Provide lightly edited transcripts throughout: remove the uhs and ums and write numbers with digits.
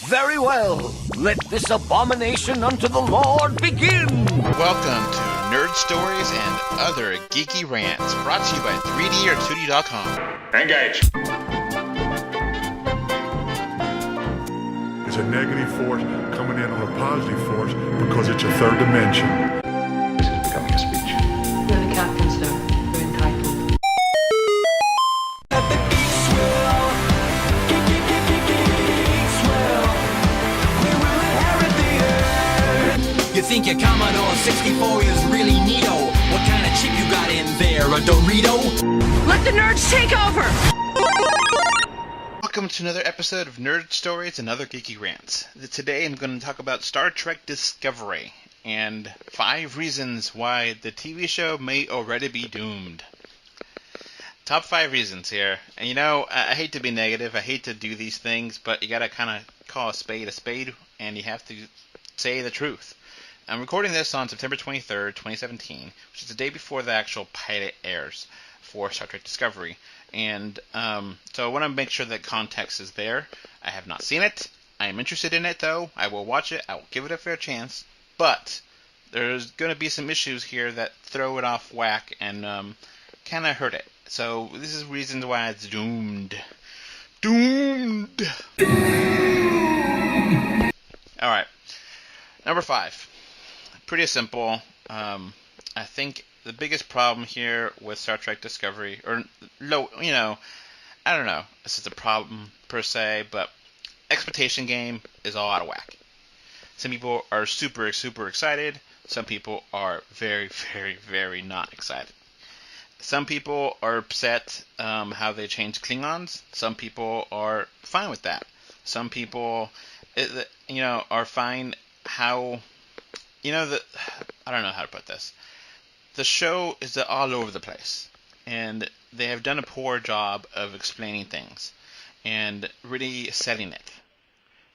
Very well. Let this abomination unto the Lord begin. Welcome to Nerd Stories and Other Geeky Rants, brought to you by 3D or 2D.com. Engage. It's a negative force coming in on a positive force because it's a third dimension. This is becoming a speech. You're the captain, sir. You're entitled. You think your Commodore 64 is really neato? What kind of chip you got in there, a Dorito? Let the nerds take over! Welcome to another episode of Nerd Stories and Other Geeky Rants. Today I'm going to talk about Star Trek Discovery and 5 reasons why the TV show may already be doomed. Top 5 reasons here. And you know, I hate to be negative, I hate to do these things, but you gotta kind of call a spade, and you have to say the truth. I'm recording this on September 23rd, 2017, which is the day before the actual pilot airs for Star Trek Discovery. And so I want to make sure that context is there. I have not seen it. I am interested in it, though. I will watch it. I will give it a fair chance. But there's going to be some issues here that throw it off whack and kind of hurt it. So this is reasons why it's doomed. Doomed! Alright. Number 5. Pretty simple. I think the biggest problem here with Star Trek Discovery, or no, you know, I don't know, this is a problem per se, but expectation game is all out of whack. Some people are super excited. Some people are very not excited. Some people are upset how they changed Klingons. Some people are fine with that. Some people, are fine how, I don't know how to put this. The show is all over the place, and they have done a poor job of explaining things and really setting it.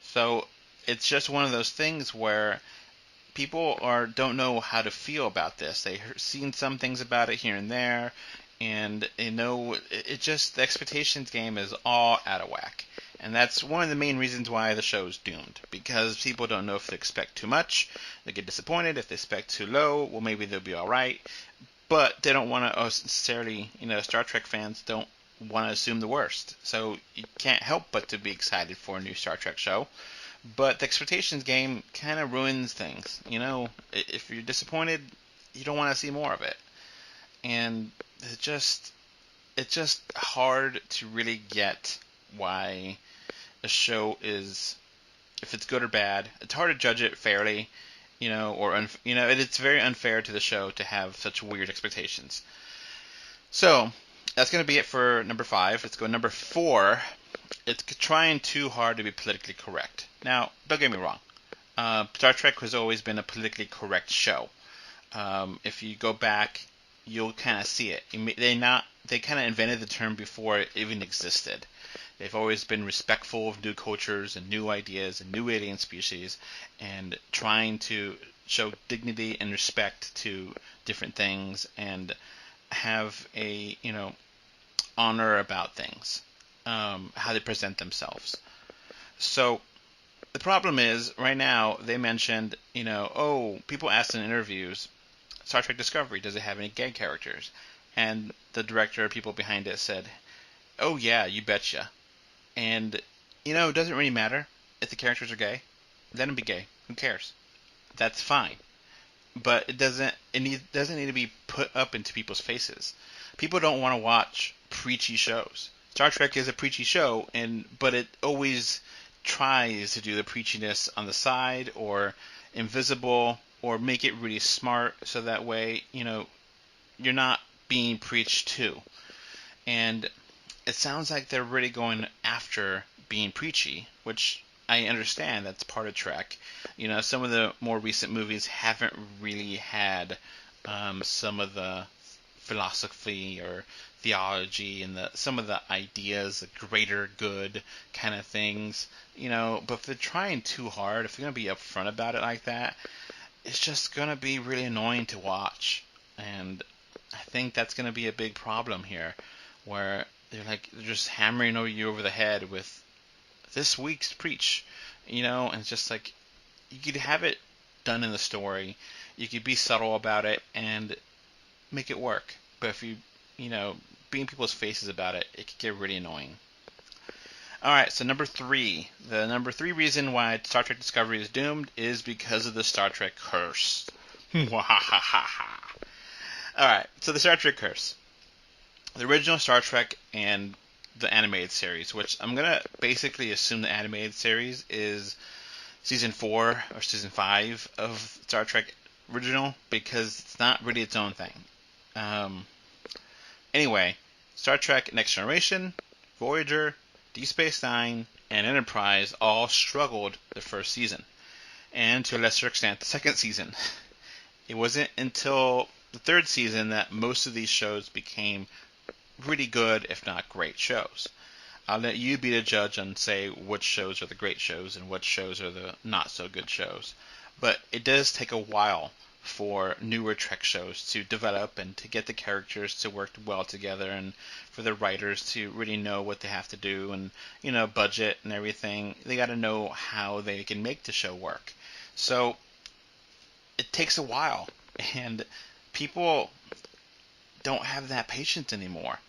So it's just one of those things where people don't know how to feel about this. They've seen some things about it here and there, and they know the expectations game is all out of whack. And that's one of the main reasons why the show's doomed, because people don't know if they expect too much, they get disappointed. If they expect too low, well, maybe they'll be alright, but they don't want to necessarily, Star Trek fans don't want to assume the worst, so you can't help but to be excited for a new Star Trek show. But the expectations game kind of ruins things. If you're disappointed, you don't want to see more of it. And it's just hard to really get why a show is, if it's good or bad. It's hard to judge it fairly, it's very unfair to the show to have such weird expectations. So that's going to be it for number 5. Let's go number 4. It's trying too hard to be politically correct. Now, don't get me wrong. Star Trek has always been a politically correct show. If you go back, you'll kind of see it. They kind of invented the term before it even existed. They've always been respectful of new cultures and new ideas and new alien species, and trying to show dignity and respect to different things and have a, honor about things, how they present themselves. So the problem is, right now, they mentioned, people asked in interviews, Star Trek Discovery, does it have any gay characters? And the director, people behind it said, oh yeah, you betcha. And, it doesn't really matter if the characters are gay. Let them be gay. Who cares? That's fine. But it doesn't need to be put up into people's faces. People don't want to watch preachy shows. Star Trek is a preachy show, but it always tries to do the preachiness on the side or invisible, or make it really smart so that way, you're not being preached to. And it sounds like they're really going after being preachy, which I understand. That's part of Trek. Some of the more recent movies haven't really had some of the philosophy or theology and some of the ideas, the greater good kind of things. But if they're trying too hard, if they're going to be upfront about it like that, it's just going to be really annoying to watch. And I think that's going to be a big problem here, where they're just hammering you over the head with this week's preach, and it's just like, you could have it done in the story, you could be subtle about it and make it work. But if you be in people's faces about it, it could get really annoying. Alright, so number 3. The number 3 reason why Star Trek Discovery is doomed is because of the Star Trek curse. Alright, so the Star Trek curse. The original Star Trek and the animated series, which I'm going to basically assume the animated series is season 4 or season 5 of Star Trek original, because it's not really its own thing. Anyway, Star Trek Next Generation, Voyager, Deep Space Nine, and Enterprise all struggled the first season, and to a lesser extent the second season. It wasn't until the third season that most of these shows became really good, if not great shows. I'll let you be the judge and say which shows are the great shows and which shows are the not so good shows. But it does take a while for newer Trek shows to develop and to get the characters to work well together, and for the writers to really know what they have to do, and budget and everything. They got to know how they can make the show work. So it takes a while, and people don't have that patience anymore.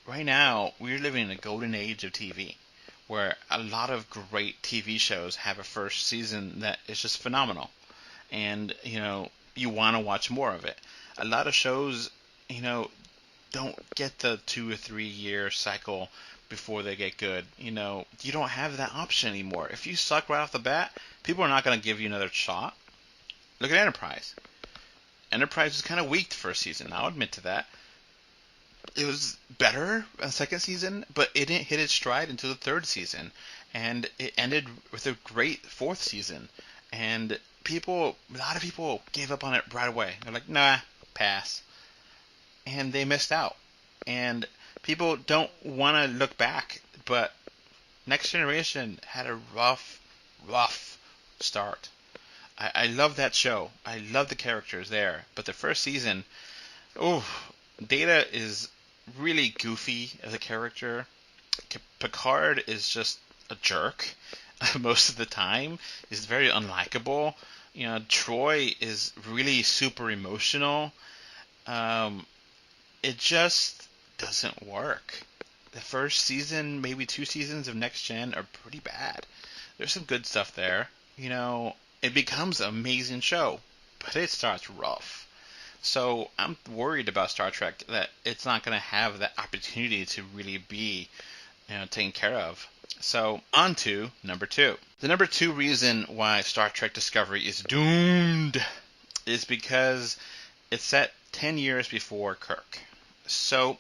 Right now, we're living in a golden age of TV, where a lot of great TV shows have a first season that is just phenomenal, and you want to watch more of it. A lot of shows, don't get the 2 or 3 year cycle before they get good. You don't have that option anymore. If you suck right off the bat, people are not going to give you another shot. Look at Enterprise. Enterprise was kind of weak the first season. I'll admit to that. It was better in the second season, but it didn't hit its stride until the third season. And it ended with a great fourth season. And a lot of people gave up on it right away. They're like, nah, pass. And they missed out. And people don't want to look back, but Next Generation had a rough start. I love that show. I love the characters there. But the first season, Data is really goofy as a character. Picard is just a jerk most of the time. He's very unlikable. Troy is really super emotional. It just doesn't work. The first season, maybe 2 seasons of Next Gen are pretty bad. There's some good stuff there. It becomes an amazing show, but it starts rough. So I'm worried about Star Trek that it's not going to have that opportunity to really be taken care of. So on to number 2. The number 2 reason why Star Trek Discovery is doomed is because it's set 10 years before Kirk. So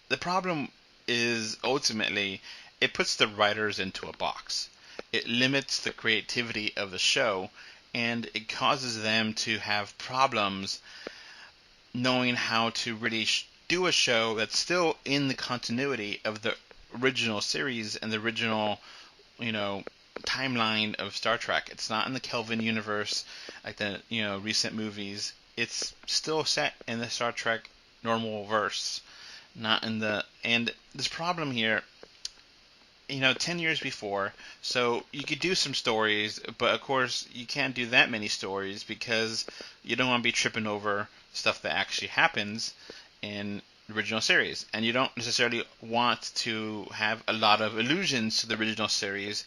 the problem is ultimately it puts the writers into a box. It limits the creativity of the show, and it causes them to have problems knowing how to really do a show that's still in the continuity of the original series and the original, timeline of Star Trek. It's not in the Kelvin universe like the, recent movies. It's still set in the Star Trek normal verse, not in the... And this problem here, 10 years before, so you could do some stories, but of course you can't do that many stories because you don't want to be tripping over stuff that actually happens in the original series, and you don't necessarily want to have a lot of allusions to the original series,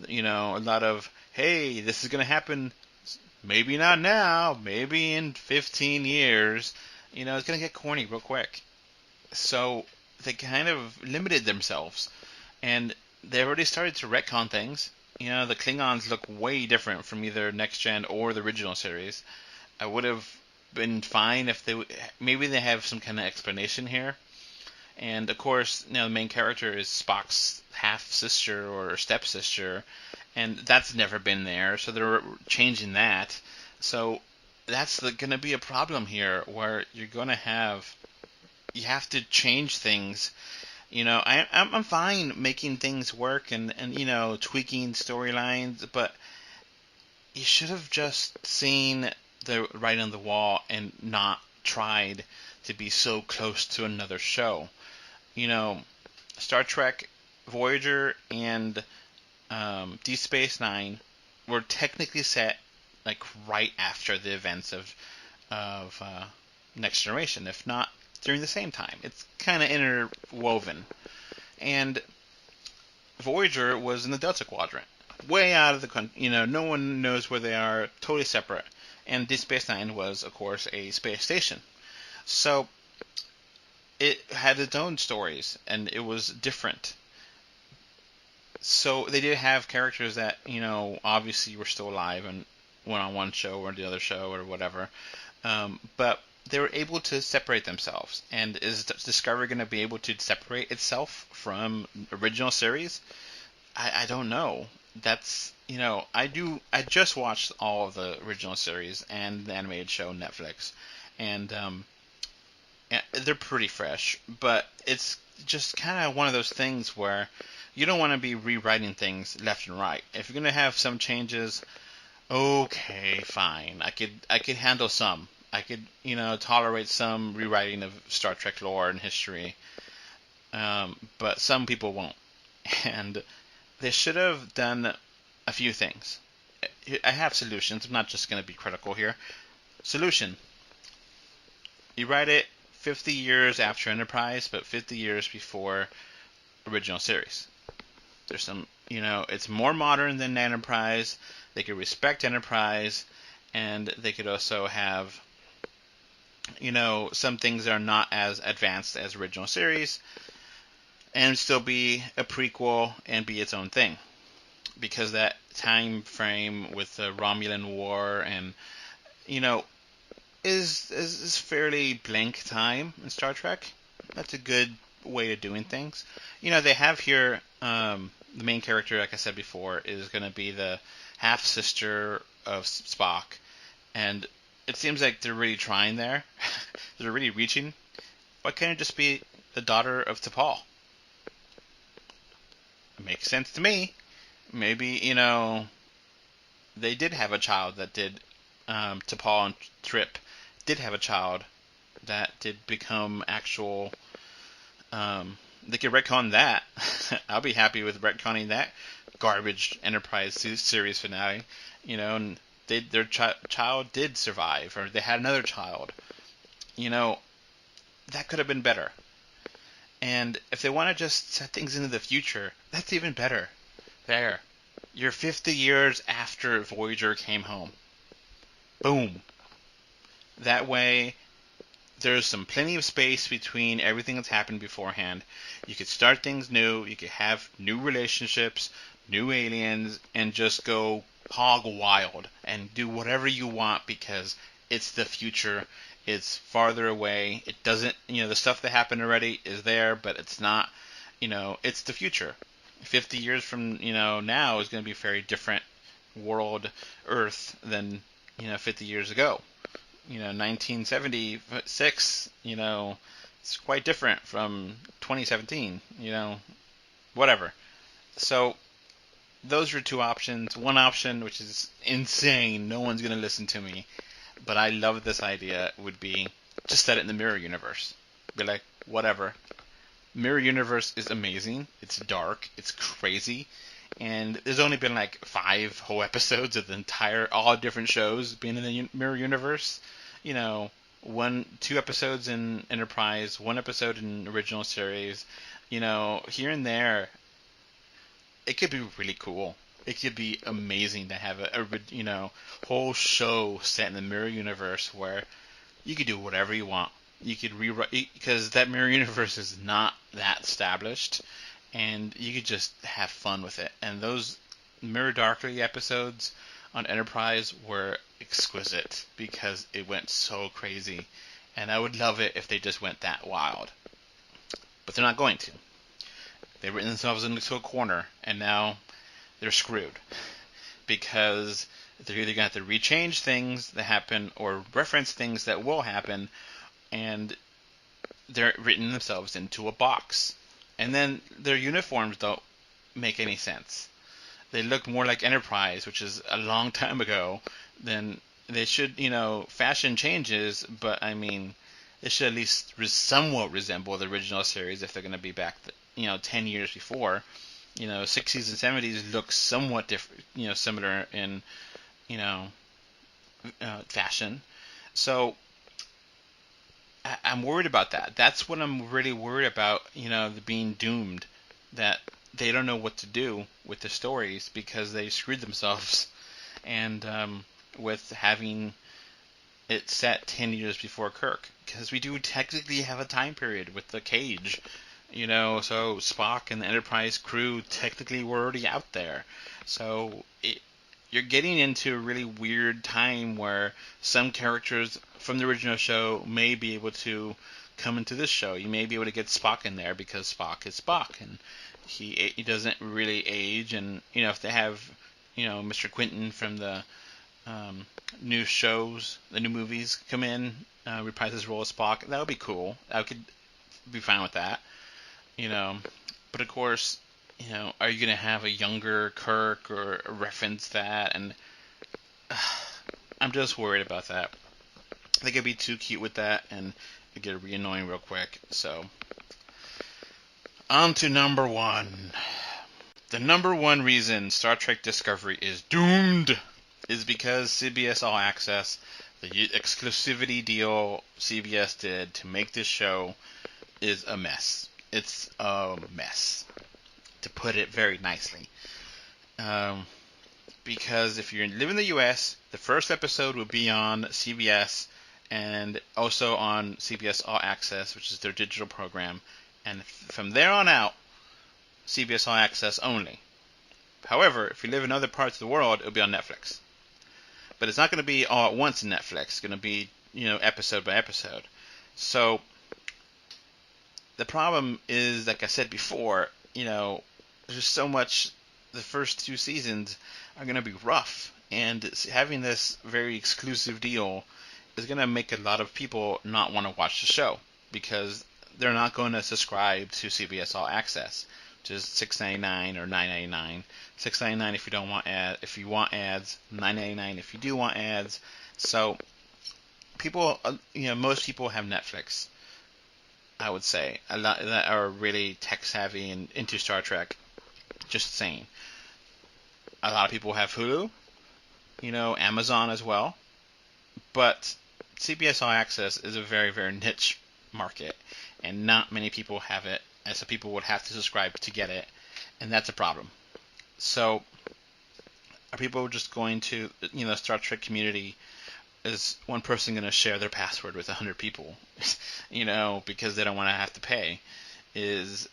a lot of, hey, this is going to happen, maybe not now, maybe in 15 years, it's going to get corny real quick. So they kind of limited themselves, and they already started to retcon things. The Klingons look way different from either Next Gen or the original series. I would have been fine if maybe they have some kind of explanation here. And of course, the main character is Spock's half-sister or step-sister, and that's never been there, so they're changing that. So that's going to be a problem here, where you have to change things. I'm fine making things work and tweaking storylines, but you should have just seen the writing on the wall and not tried to be so close to another show. Star Trek Voyager and Deep Space Nine were technically set like right after the events of Next Generation, if not during the same time. It's kind of interwoven. And Voyager was in the Delta Quadrant, way out of the country. No one knows where they are, totally separate. And Deep Space Nine was, of course, a space station. So it had its own stories, and it was different. So they did have characters that, obviously were still alive and went on one show or the other show or whatever. But they were able to separate themselves. And is Discovery going to be able to separate itself from original series? I don't know. That's, I just watched all of the original series and the animated show on Netflix. And they're pretty fresh. But it's just kind of one of those things where you don't want to be rewriting things left and right. If you're going to have some changes, okay, fine. I could handle some. I could, tolerate some rewriting of Star Trek lore and history. But some people won't. And they should have done a few things. I have solutions. I'm not just going to be critical here. Solution. You write it 50 years after Enterprise, but 50 years before original series. There's some, it's more modern than Enterprise. They could respect Enterprise, and they could also have, some things that are not as advanced as original series, and still be a prequel and be its own thing. Because that time frame with the Romulan War and, is fairly blank time in Star Trek. That's a good way of doing things. They have here, the main character, like I said before, is going to be the half-sister of Spock. And it seems like they're really trying there. They're really reaching. Why can't it just be the daughter of T'Pol? It makes sense to me. Maybe, they did have a child that did, T'Pol and Trip did have a child that did become actual, they could retcon that. I'll be happy with retconning that garbage Enterprise series finale, and their child did survive, or they had another child. That could have been better. And if they want to just set things into the future, that's even better. There. You're 50 years after Voyager came home. Boom. That way, there's plenty of space between everything that's happened beforehand. You could start things new. You could have new relationships, new aliens, and just go hog wild and do whatever you want because it's the future. It's farther away. It doesn't, the stuff that happened already is there, but it's not, it's the future. 50 years from, now is going to be a very different world, Earth, than, 50 years ago. 1976, it's quite different from 2017, whatever. So, those are two options. One option, which is insane, no one's going to listen to me, but I love this idea, would be just set it in the mirror universe. Be like, whatever. Mirror universe is amazing. It's dark. It's crazy. And there's only been like 5 whole episodes of all different shows being in the mirror universe. 2 episodes in Enterprise, 1 episode in original series. Here and there. It could be really cool. It could be amazing to have a whole show set in the mirror universe where you could do whatever you want. You could rewrite, because that mirror universe is not that established, and you could just have fun with it. And those Mirror Darkly episodes on Enterprise were exquisite because it went so crazy, and I would love it if they just went that wild. But they're not going to. They've written themselves into a corner, and now they're screwed because they're either going to have to rechange things that happen or reference things that will happen, and they're written themselves into a box. And then their uniforms don't make any sense. They look more like Enterprise, which is a long time ago. Then they should, fashion changes, but they should at least somewhat resemble the original series if they're going to be back, 10 years before. 60s and 70s look somewhat different, similar in, fashion. So I'm worried about that. That's what I'm really worried about, being doomed, that they don't know what to do with the stories because they screwed themselves. And with having it set 10 years before Kirk, because we do technically have a time period with the cage, so Spock and the Enterprise crew technically were already out there. So you're getting into a really weird time where some characters from the original show may be able to come into this show. You may be able to get Spock in there because Spock is Spock, and he doesn't really age. And if they have Mr. Quinton from the new shows, the new movies, come in, reprise his role as Spock, that would be cool. I could be fine with that. But of course, are you going to have a younger Kirk or reference that? And I'm just worried about that. They could be too cute with that, and it get really annoying real quick. So, on to number one. The number one reason Star Trek Discovery is doomed is because CBS All Access, the exclusivity deal CBS did to make this show, is a mess. It's a mess, to put it very nicely. Because if you live in the US, the first episode will be on CBS and also on CBS All Access, which is their digital program. And from there on out, CBS All Access only. However, if you live in other parts of the world, it'll be on Netflix. But it's not going to be all at once in Netflix. It's going to be, episode by episode. So the problem is, like I said before, there's just so much. The first two seasons are going to be rough, and having this very exclusive deal is going to make a lot of people not want to watch the show because they're not going to subscribe to CBS All Access, which is $6.99 or $9.99. $6.99 if you don't want if you want ads, $9.99 if you do want ads. So people, most people have Netflix. I would say a lot that are really tech savvy and into Star Trek. Just saying. A lot of people have Hulu, Amazon as well. But CBS All Access is a very, very niche market, and not many people have it, and so people would have to subscribe to get it, and that's a problem. So, are people just going to, Star Trek community, is one person going to share their password with 100 people, because they don't want to have to pay? Is,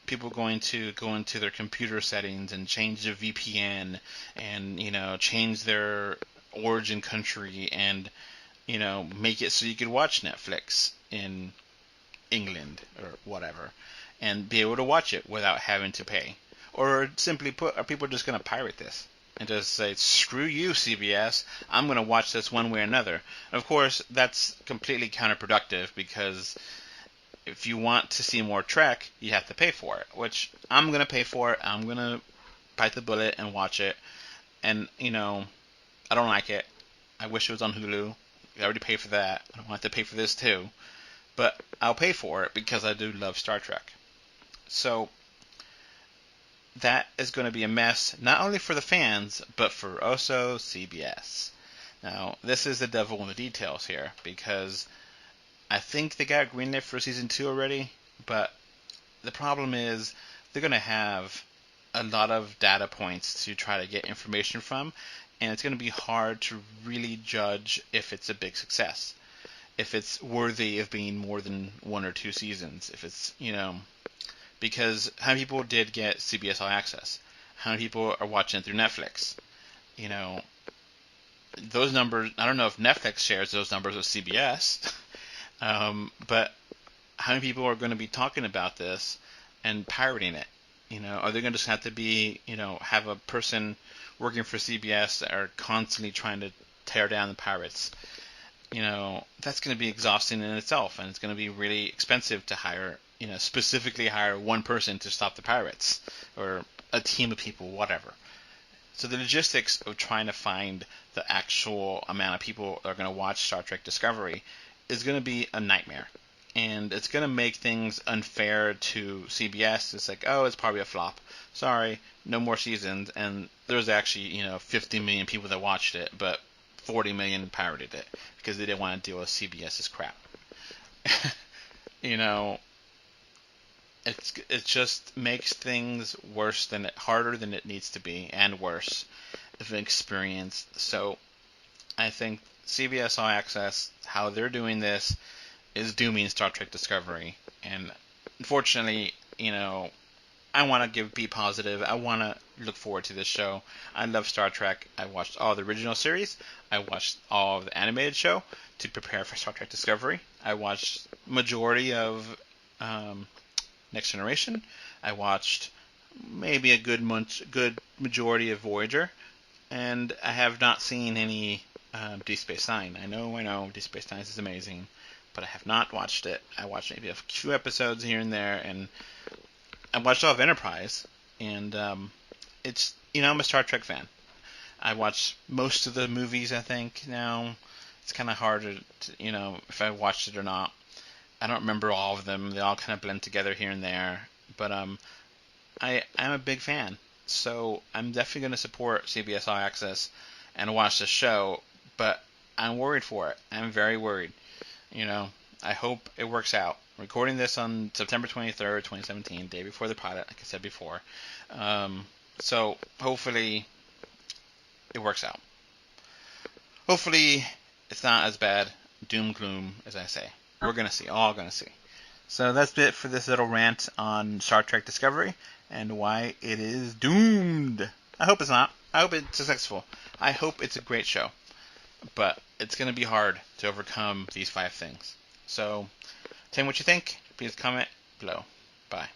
people going to go into their computer settings and change the VPN and, change their origin country and, make it so you could watch Netflix in England or whatever and be able to watch it without having to pay? Or simply put, are people just going to pirate this and just say, screw you, CBS, I'm going to watch this one way or another? Of course, that's completely counterproductive because if you want to see more Trek, you have to pay for it, which I'm going to pay for it. I'm going to bite the bullet and watch it. And, I don't like it. I wish it was on Hulu. I already paid for that. I don't want to pay for this too. But I'll pay for it because I do love Star Trek. So that is going to be a mess, not only for the fans, but for also CBS. Now, this is the devil in the details here, because I think they got greenlit for season 2 already, but the problem is they're going to have a lot of data points to try to get information from, and it's going to be hard to really judge if it's a big success, if it's worthy of being more than 1 or 2 seasons, if it's, because how many people did get CBS All Access? How many people are watching it through Netflix? Those numbers, I don't know if Netflix shares those numbers with CBS, but how many people are going to be talking about this and pirating it? Are they going to just have to be, have a person working for CBS that are constantly trying to tear down the pirates? That's going to be exhausting in itself, and it's going to be really expensive to hire, specifically hire one person to stop the pirates, or a team of people, whatever. So the logistics of trying to find the actual amount of people that are going to watch Star Trek Discovery is going to be a nightmare. and it's going to make things unfair to CBS. It's like, oh, it's probably a flop. Sorry, no more seasons. And there's actually, 50 million people that watched it, but 40 million pirated it because they didn't want to deal with CBS's crap. It just makes things harder than it needs to be, and worse of an experience. So I think CBS All Access, how they're doing this, is dooming Star Trek Discovery. And unfortunately, I want to be positive. I want to look forward to this show. I love Star Trek. I watched all the original series. I watched all of the animated show to prepare for Star Trek Discovery. I watched majority of Next Generation. I watched maybe a good majority of Voyager, and I have not seen any Deep Space Nine. I know, Deep Space Nine is amazing, but I have not watched it. I watched maybe a few episodes here and there, and I watched all of Enterprise, and it's, I'm a Star Trek fan. I watch most of the movies, I think, now. It's kind of hard to, if I watched it or not. I don't remember all of them. They all kind of blend together here and there. But I'm a big fan. So I'm definitely going to support CBS All Access and watch the show. But I'm worried for it. I'm very worried. I hope it works out. Recording this on September 23rd, 2017, day before the pilot, like I said before. So hopefully it works out. Hopefully it's not as bad, doom gloom, as I say. We're going to see. All going to see. So that's it for this little rant on Star Trek Discovery and why it is doomed. I hope it's not. I hope it's successful. I hope it's a great show. But it's going to be hard to overcome these 5 things. So tell me what you think. Please comment below. Bye.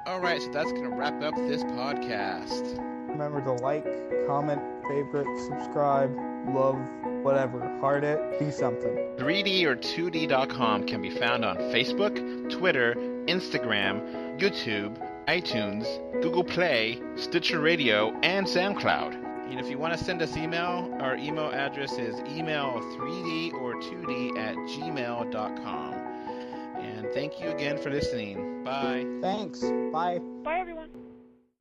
Alright, so that's going to wrap up this podcast. Remember to like, comment, favorite, subscribe, love, whatever. Heart it, do something. 3D or 2D.com can be found on Facebook, Twitter, Instagram, YouTube, iTunes, Google Play, Stitcher Radio, and SoundCloud. And if you want to send us email, our email address is email3dortwo@gmail.com. And thank you again for listening. Bye. Thanks. Bye. Bye, everyone.